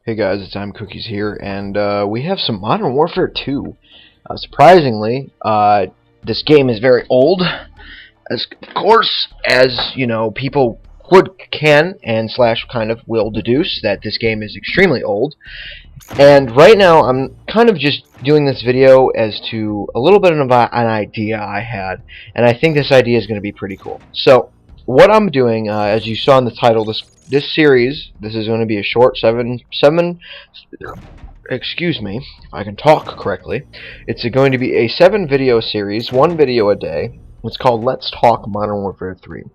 Hey guys, it's I'm Cookies here, and we have some Modern Warfare 2. Surprisingly, this game is very old, as of course, as you know, people can and slash kind of will deduce that this game is extremely old. And right now, I'm kind of just doing this video as to a little bit of an idea I had, and I think this idea is going to be pretty cool. So, what I'm doing, as you saw in the title, this series, this is going to be a short excuse me, if I can talk correctly. It's going to be a 7-video series, 1 video a day. It's called Let's Talk Modern Warfare 3.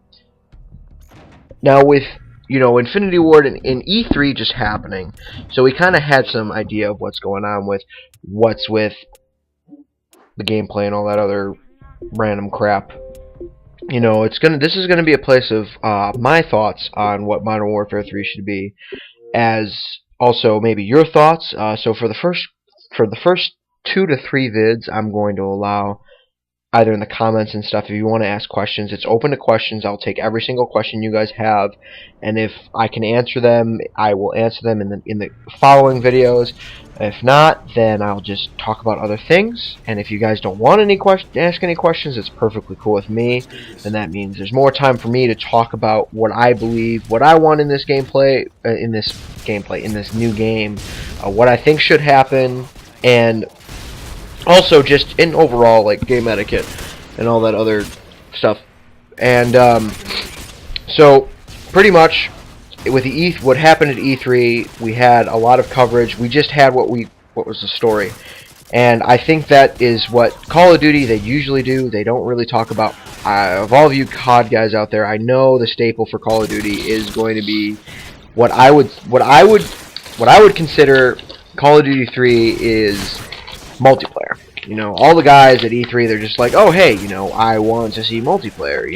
Now, with Infinity Ward and E3 just happening, so we kind of had some idea of what's going on with the gameplay and all that other random crap. This is gonna be a place of my thoughts on what Modern Warfare 3 should be, as also maybe your thoughts. So for the first 2 to 3 vids, I'm going to allow either in the comments and stuff, if you want to ask questions, it's open to questions. I'll take every single question you guys have, and if I can answer them, I will answer them in the following videos. If not, then I'll just talk about other things. And if you guys don't want ask any questions, it's perfectly cool with me. And that means there's more time for me to talk about what I believe, what I want in this gameplay, in this new game, what I think should happen, and also just in overall like game etiquette and all that other stuff. And so pretty much with what happened at E3, we had a lot of coverage. We just had what was the story, and I think that is what Call of Duty they usually do. They don't really talk about. Of all of you COD guys out there, I know the staple for Call of Duty is going to be what I would consider Call of Duty 3 is multiplayer. All the guys at E3, they're just like, oh hey, I want to see multiplayer.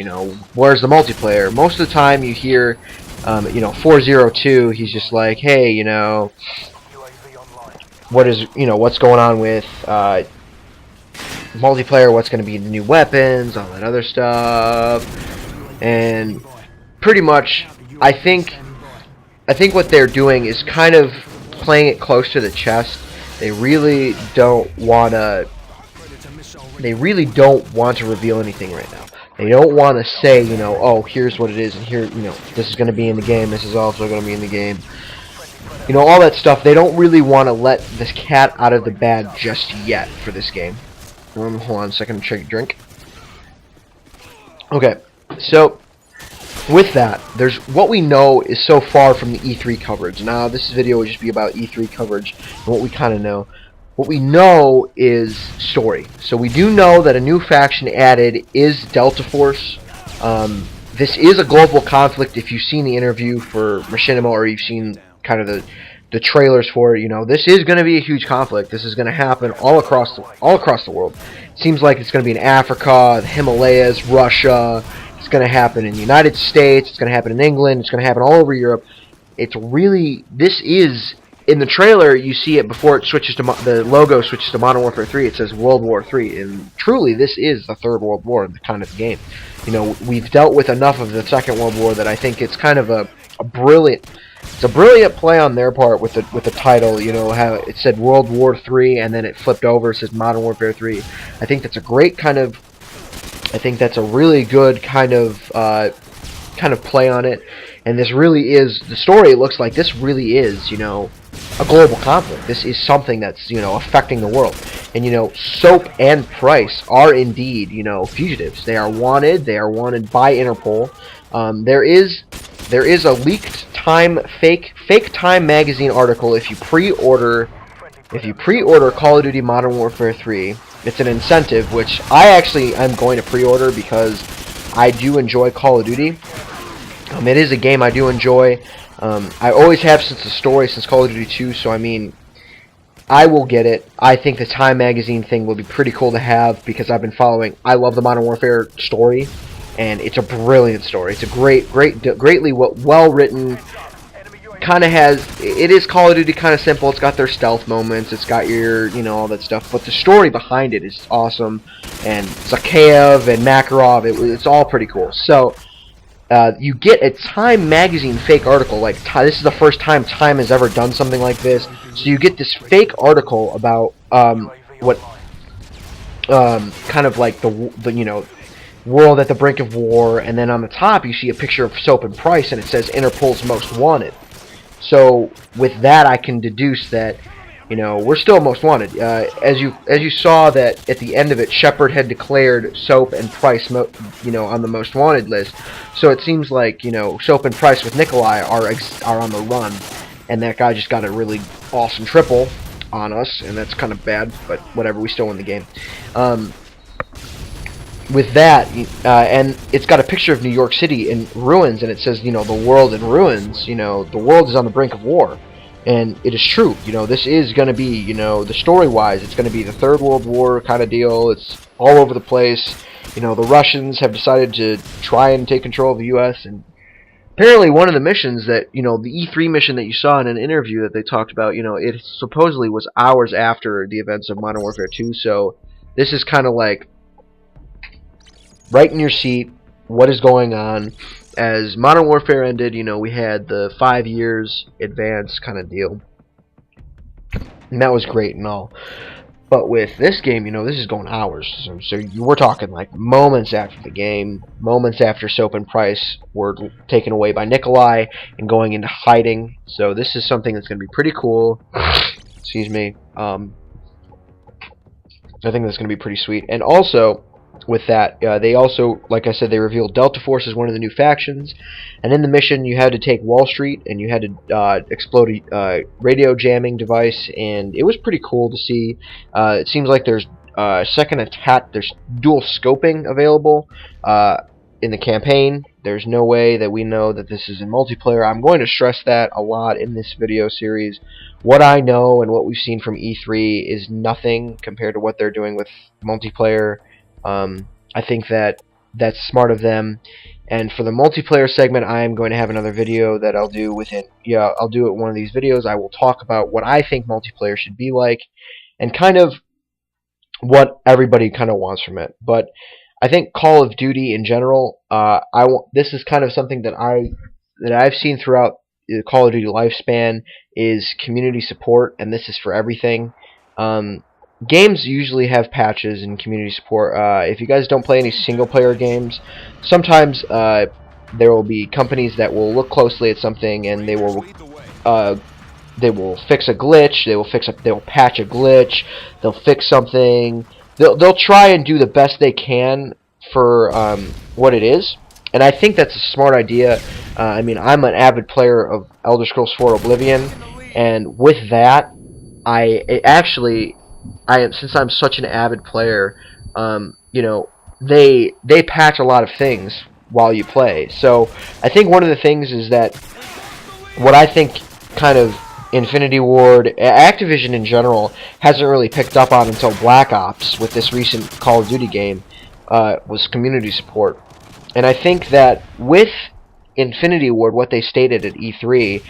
Where's the multiplayer? Most of the time you hear 402, he's just like, hey, what's going on with multiplayer, what's going to be the new weapons, all that other stuff. And pretty much, I think what they're doing is kind of playing it close to the chest. They really don't want to reveal anything right now. They don't want to say, oh, here's what it is, and here, this is going to be in the game, this is also going to be in the game. All that stuff. They don't really want to let this cat out of the bag just yet for this game. Hold on a second, take a drink. Okay, so with that, there's what we know is so far from the E3 coverage. Now, this video will just be about E3 coverage and what we kind of know. What we know is story. So we do know that a new faction added is Delta Force. This is a global conflict. If you've seen the interview for Machinima, or you've seen kind of the trailers for it, this is going to be a huge conflict. This is going to happen all across the world. It seems like it's going to be in Africa, the Himalayas, Russia. It's going to happen in the United States. It's going to happen in England. It's going to happen all over Europe. This is. In the trailer, you see it before it switches to the logo switches to Modern Warfare 3. It says World War 3, and truly, this is the Third World War, the kind of game. We've dealt with enough of the Second World War that I think it's kind of a brilliant play on their part with the title. How it said World War 3, and then it flipped over, it says Modern Warfare 3. I think that's a great kind of. I think that's a really good kind of play on it. And this really is the story. It looks like this really is, a global conflict. This is something that's, affecting the world. And, Soap and Price are indeed, fugitives. They are wanted. They are wanted by Interpol. There is a leaked fake Time magazine article. If you pre-order Call of Duty Modern Warfare 3, it's an incentive, which I actually am going to pre-order because I do enjoy Call of Duty. It is a game I do enjoy. I always have since Call of Duty 2, so I will get it. I think the Time magazine thing will be pretty cool to have because I've been following. I love the Modern Warfare story, and it's a brilliant story. It's a greatly well written. It is Call of Duty kind of simple. It's got their stealth moments. It's got your all that stuff, but the story behind it is awesome. And Zakhaev and Makarov, it's all pretty cool. So. you get a Time magazine fake article. Like, this is the first time Time has ever done something like this. So you get this fake article about what kind of like the you know, world at the brink of war, and then on the top you see a picture of Soap and Price, and it says Interpol's Most Wanted. So with that, I can deduce that, you know, we're still most wanted. As you saw that at the end of it, Shepard had declared Soap and Price, you know, on the most wanted list. So it seems like, you know, Soap and Price with Nikolai are on the run, and that guy just got a really awesome triple on us, and that's kind of bad, but whatever. We still win the game. With that, and it's got a picture of New York City in ruins, and it says, you know, the world in ruins. You know, the world is on the brink of war. And it is true. You know, this is going to be, you know, the story-wise, it's going to be the Third World War kind of deal. It's all over the place. You know, the Russians have decided to try and take control of the U.S. And apparently one of the missions that, you know, the E3 mission that you saw in an interview that they talked about, you know, it supposedly was hours after the events of Modern Warfare 2. So this is kind of like right in your seat, what is going on. As Modern Warfare ended, you know, we had the 5 years advance kind of deal, and that was great and all. But with this game, you know, this is going hours. So we're talking like moments after the game, moments after Soap and Price were taken away by Nikolai and going into hiding. So this is something that's going to be pretty cool. Excuse me. I think that's going to be pretty sweet. And also, with that, they also, like I said, they revealed Delta Force as one of the new factions, and in the mission you had to take Wall Street, and you had to explode a radio jamming device, and it was pretty cool to see. It seems like there's second attack, there's dual scoping available in the campaign. There's no way that we know that this is in multiplayer. I'm going to stress that a lot in this video series. What I know and what we've seen from E3 is nothing compared to what they're doing with multiplayer. I think that that's smart of them. And for the multiplayer segment, I am going to have another video that I'll do within. Yeah, I'll do it one of these videos. I will talk about what I think multiplayer should be like, and kind of what everybody kind of wants from it. But I think Call of Duty in general, this is kind of something that I've seen throughout the Call of Duty lifespan is community support, and this is for everything. Games usually have patches and community support. If you guys don't play any single-player games, sometimes there will be companies that will look closely at something and they will fix a glitch. They'll patch a glitch. They'll fix something. They'll try and do the best they can for what it is. And I think that's a smart idea. I mean, I'm an avid player of Elder Scrolls 4 Oblivion, and with that, since I'm such an avid player, you know, they patch a lot of things while you play. So I think one of the things is that what I think kind of Infinity Ward, Activision in general, hasn't really picked up on until Black Ops with this recent Call of Duty game, was community support. And I think that with Infinity Ward, what they stated at E3,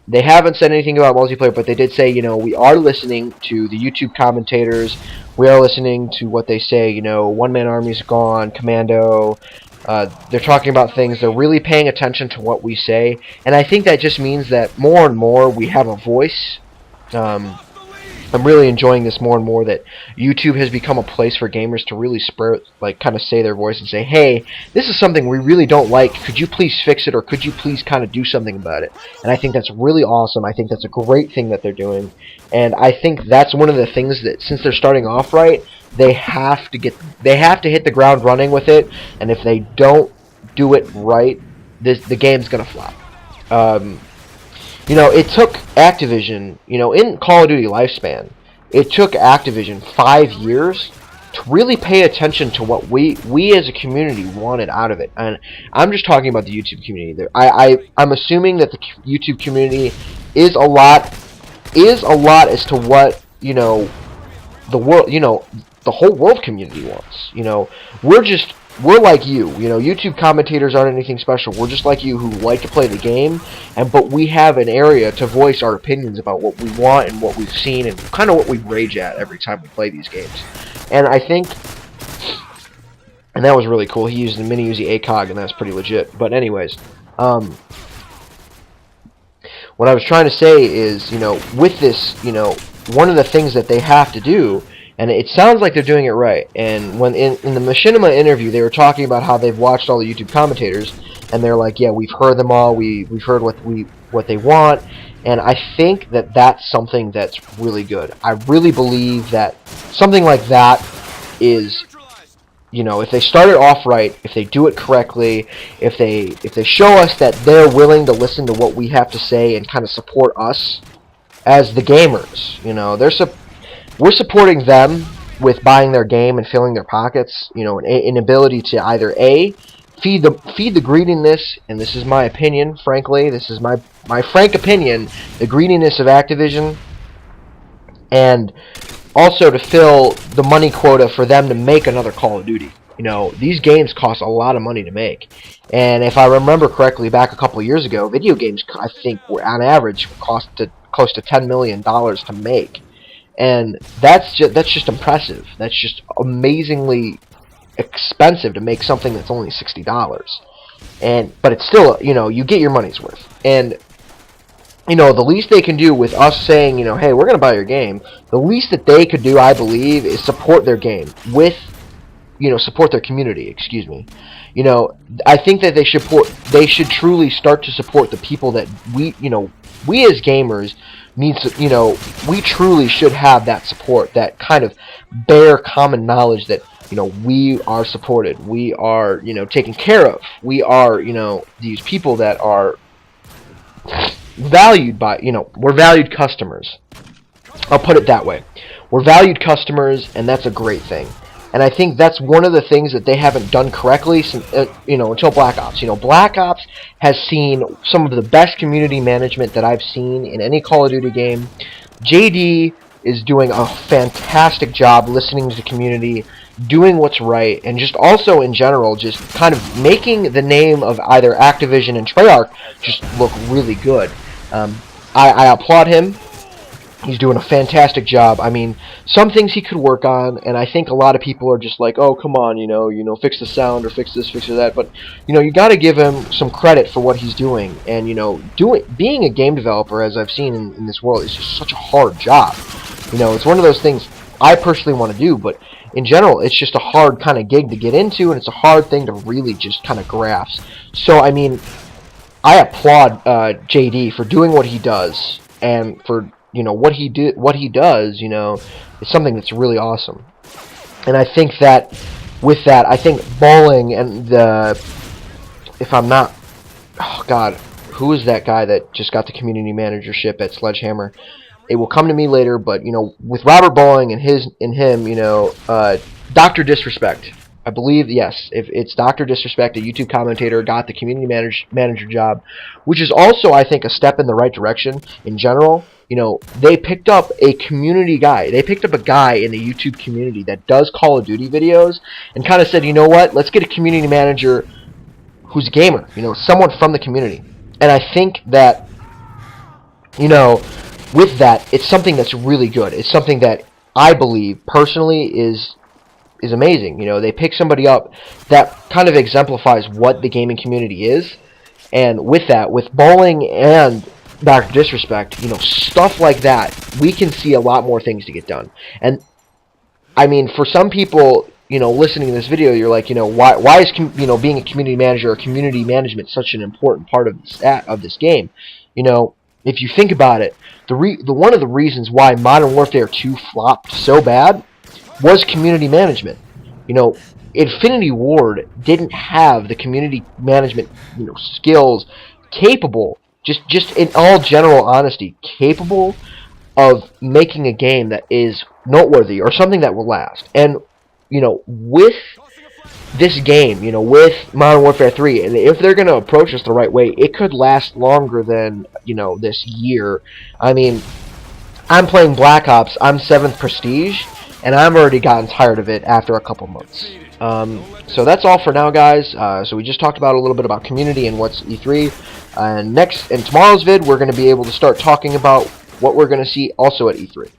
they haven't said anything about multiplayer, but they did say, you know, we are listening to the YouTube commentators, we are listening to what they say, you know, One Man Army's gone, Commando, they're talking about things, they're really paying attention to what we say, and I think that just means that more and more we have a voice. I'm really enjoying this more and more, that YouTube has become a place for gamers to really kind of say their voice and say, hey, this is something we really don't like, could you please fix it, or could you please kind of do something about it? And I think that's really awesome. I think that's a great thing that they're doing, and I think that's one of the things that, since they're starting off right, they have to hit the ground running with it, and if they don't do it right, the game's gonna flop. You know, it took Activision, you know, in Call of Duty lifespan, it took Activision 5 years to really pay attention to what we as a community wanted out of it. And I'm just talking about the YouTube community. I'm assuming that the YouTube community is a lot as to what, you know, the world, you know, the whole world community wants. You know, we're like you know, YouTube commentators aren't anything special. We're just like you who like to play the game, but we have an area to voice our opinions about what we want and what we've seen and kind of what we rage at every time we play these games. And I think and that was really cool. He used the mini Uzi ACOG, and that's pretty legit. But anyways, what I was trying to say is, with this, one of the things that they have to do, and it sounds like they're doing it right. And when in the Machinima interview, they were talking about how they've watched all the YouTube commentators, and they're like, yeah, we've heard them all. We've heard what they want, and I think that that's something that's really good. I really believe that something like that is, if they start it off right, if they do it correctly, if they show us that they're willing to listen to what we have to say and kind of support us as the gamers, we're supporting them with buying their game and filling their pockets, an ability to either feed the greediness, and this is my opinion, frankly, this is my frank opinion, the greediness of Activision, and also to fill the money quota for them to make another Call of Duty. These games cost a lot of money to make, and if I remember correctly, back a couple of years ago, video games, I think, were on average cost close to $10 million to make, and that's just impressive. That's just amazingly expensive to make something that's only $60, but it's still, you get your money's worth. And the least they can do with us saying, hey, we're gonna buy your game, the least that they could do, I believe, is support their game with, support their community, excuse me. I think that they should truly start to support the people that we as gamers need to, we truly should have that support, that kind of bare common knowledge that, we are supported, we are, taken care of, we are, these people that are valued by, we're valued customers. I'll put it that way. We're valued customers, and that's a great thing. And I think that's one of the things that they haven't done correctly since, until Black Ops. Black Ops has seen some of the best community management that I've seen in any Call of Duty game. JD is doing a fantastic job listening to the community, doing what's right, and just also in general, just kind of making the name of either Activision and Treyarch just look really good. I applaud him. He's doing a fantastic job. I mean, some things he could work on, and I think a lot of people are just like, oh, come on, fix the sound or fix this, fix that. But, you got to give him some credit for what he's doing. And, being a game developer, as I've seen in this world, is just such a hard job. It's one of those things I personally want to do, but in general, it's just a hard kind of gig to get into, and it's a hard thing to really just kind of grasp. So, I mean, I applaud JD for doing what he does, and for what he does, is something that's really awesome. And I think that with that, I think Bowling and if I'm not, oh God, who is that guy that just got the community managership at Sledgehammer? It will come to me later, but with Robert Bowling and him, Dr. Disrespect. I believe, yes, if it's Dr. Disrespect, a YouTube commentator, got the community manager job, which is also, I think, a step in the right direction in general. They picked up a community guy. They picked up a guy in the YouTube community that does Call of Duty videos and kind of said, you know what, let's get a community manager who's a gamer, someone from the community. And I think that, with that, it's something that's really good. It's something that I believe, personally, is amazing. They pick somebody up that kind of exemplifies what the gaming community is. And with that, with Bowling and Dr. Disrespect, stuff like that, we can see a lot more things to get done. And I mean, for some people, listening to this video, you're like, why is being a community manager or community management such an important part of this game? If you think about it, one of the reasons why Modern Warfare 2 flopped so bad was community management. Infinity Ward didn't have the community management, skills capable, just in all general honesty, capable of making a game that is noteworthy or something that will last. And, with this game, with Modern Warfare 3, and if they're going to approach us the right way, it could last longer than, this year. I mean, I'm playing Black Ops, I'm 7th Prestige, and I'm already gotten tired of it after a couple months. So that's all for now, guys. So we just talked about a little bit about community and what's E3. And in tomorrow's vid, we're going to be able to start talking about what we're going to see also at E3.